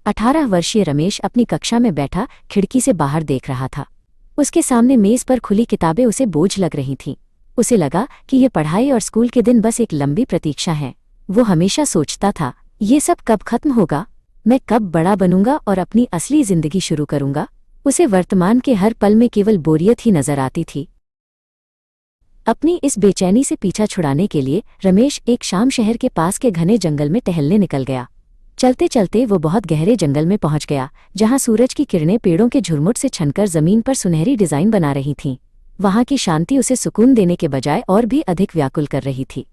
18 वर्षीय रमेश अपनी कक्षा में बैठा खिड़की से बाहर देख रहा था। उसके सामने मेज पर खुली किताबें उसे बोझ लग रही थीं। उसे लगा कि ये पढ़ाई और स्कूल के दिन बस एक लंबी प्रतीक्षा है। वो हमेशा सोचता था, ये सब कब खत्म होगा, मैं कब बड़ा बनूंगा और अपनी असली जिंदगी शुरू करूंगा। उसे वर्तमान के हर पल में केवल बोरियत ही नजर आती थी। अपनी इस बेचैनी से पीछा छुड़ाने के लिए रमेश एक शाम शहर के पास के घने जंगल में टहलने निकल गया। चलते चलते वो बहुत गहरे जंगल में पहुंच गया, जहां सूरज की किरणें पेड़ों के झुरमुट से छनकर जमीन पर सुनहरी डिजाइन बना रही थीं। वहां की शांति उसे सुकून देने के बजाय और भी अधिक व्याकुल कर रही थी।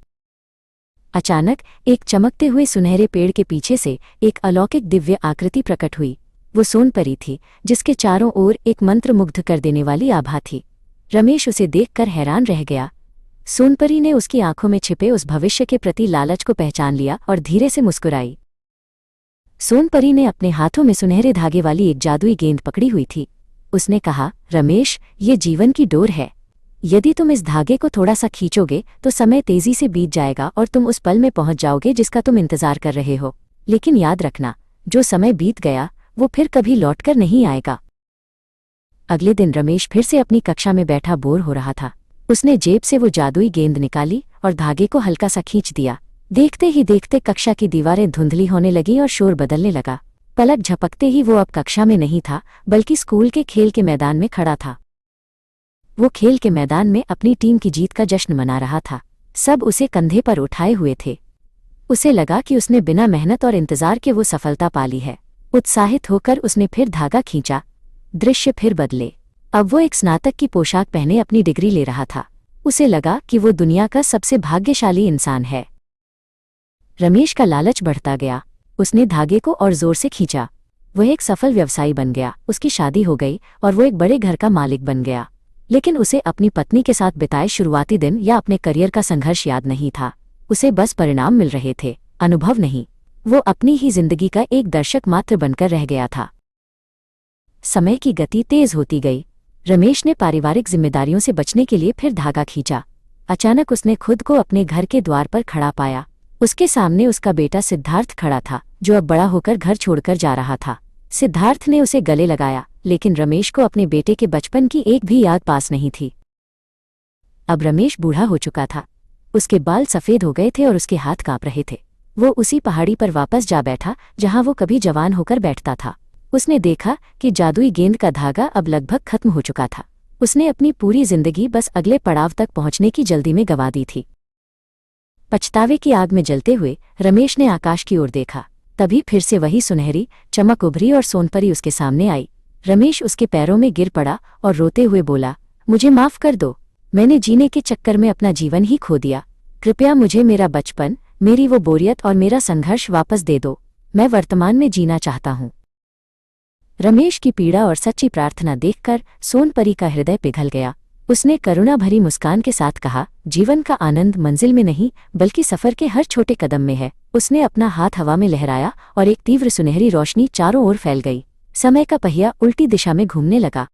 अचानक एक चमकते हुए सुनहरे पेड़ के पीछे से एक अलौकिक दिव्य आकृति प्रकट हुई। वो सोनपरी थी, जिसके चारों ओर एक मंत्रमुग्ध कर देने वाली आभा थी। रमेश उसे देखकर हैरान रह गया। सोनपरी ने उसकी आंखों में छिपे उस भविष्य के प्रति लालच को पहचान लिया और धीरे से मुस्कुराई। सोनपरी ने अपने हाथों में सुनहरे धागे वाली एक जादुई गेंद पकड़ी हुई थी। उसने कहा, रमेश, ये जीवन की डोर है। यदि तुम इस धागे को थोड़ा सा खींचोगे तो समय तेजी से बीत जाएगा और तुम उस पल में पहुंच जाओगे जिसका तुम इंतजार कर रहे हो। लेकिन याद रखना, जो समय बीत गया वो फिर कभी लौटकर नहीं आएगा। अगले दिन रमेश फिर से अपनी कक्षा में बैठा बोर हो रहा था। उसने जेब से वो जादुई गेंद निकाली और धागे को हल्का सा खींच दिया। देखते ही देखते कक्षा की दीवारें धुंधली होने लगीं और शोर बदलने लगा। पलक झपकते ही वो अब कक्षा में नहीं था, बल्कि स्कूल के खेल के मैदान में खड़ा था। वो खेल के मैदान में अपनी टीम की जीत का जश्न मना रहा था। सब उसे कंधे पर उठाए हुए थे। उसे लगा कि उसने बिना मेहनत और इंतजार के वो सफलता पाली है। उत्साहित होकर उसने फिर धागा खींचा। दृश्य फिर बदले। अब वो एक स्नातक की पोशाक पहने अपनी डिग्री ले रहा था। उसे लगा कि वो दुनिया का सबसे भाग्यशाली इंसान है। रमेश का लालच बढ़ता गया। उसने धागे को और जोर से खींचा। वह एक सफल व्यवसायी बन गया, उसकी शादी हो गई और वो एक बड़े घर का मालिक बन गया। लेकिन उसे अपनी पत्नी के साथ बिताए शुरुआती दिन या अपने करियर का संघर्ष याद नहीं था। उसे बस परिणाम मिल रहे थे, अनुभव नहीं। वो अपनी ही जिंदगी का एक दर्शक मात्र बनकर रह गया था। समय की गति तेज होती गई। रमेश ने पारिवारिक जिम्मेदारियों से बचने के लिए फिर धागा खींचा। अचानक उसने खुद को अपने घर के द्वार पर खड़ा पाया। उसके सामने उसका बेटा सिद्धार्थ खड़ा था, जो अब बड़ा होकर घर छोड़कर जा रहा था। सिद्धार्थ ने उसे गले लगाया, लेकिन रमेश को अपने बेटे के बचपन की एक भी याद पास नहीं थी। अब रमेश बूढ़ा हो चुका था। उसके बाल सफेद हो गए थे और उसके हाथ कांप रहे थे। वो उसी पहाड़ी पर वापस जा बैठा जहां वो कभी जवान होकर बैठता था। उसने देखा कि जादुई गेंद का धागा अब लगभग खत्म हो चुका था। उसने अपनी पूरी जिंदगी बस अगले पड़ाव तक पहुंचने की जल्दी में गंवा दी थी। पछतावे की आग में जलते हुए रमेश ने आकाश की ओर देखा। तभी फिर से वही सुनहरी चमक उभरी और सोनपरी उसके सामने आई। रमेश उसके पैरों में गिर पड़ा और रोते हुए बोला, मुझे माफ कर दो। मैंने जीने के चक्कर में अपना जीवन ही खो दिया। कृपया मुझे मेरा बचपन, मेरी वो बोरियत और मेरा संघर्ष वापस दे दो। मैं वर्तमान में जीना चाहता हूँ। रमेश की पीड़ा और सच्ची प्रार्थना देखकर सोनपरी का हृदय पिघल गया। उसने करुणा भरी मुस्कान के साथ कहा, जीवन का आनंद मंजिल में नहीं बल्कि सफर के हर छोटे कदम में है। उसने अपना हाथ हवा में लहराया और एक तीव्र सुनहरी रोशनी चारों ओर फैल गई। समय का पहिया उल्टी दिशा में घूमने लगा।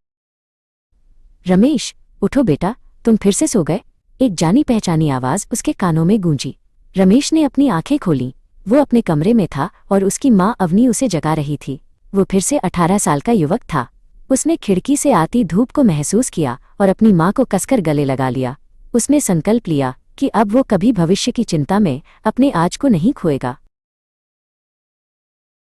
रमेश, उठो बेटा, तुम फिर से सो गए? एक जानी पहचानी आवाज उसके कानों में गूंजी। रमेश ने अपनी आंखें खोलीं। वो अपने कमरे में था और उसकी माँ अवनी उसे जगा रही थी। वो फिर से 18 साल का युवक था। उसने खिड़की से आती धूप को महसूस किया और अपनी माँ को कसकर गले लगा लिया। उसने संकल्प लिया कि अब वो कभी भविष्य की चिंता में अपने आज को नहीं खोएगा।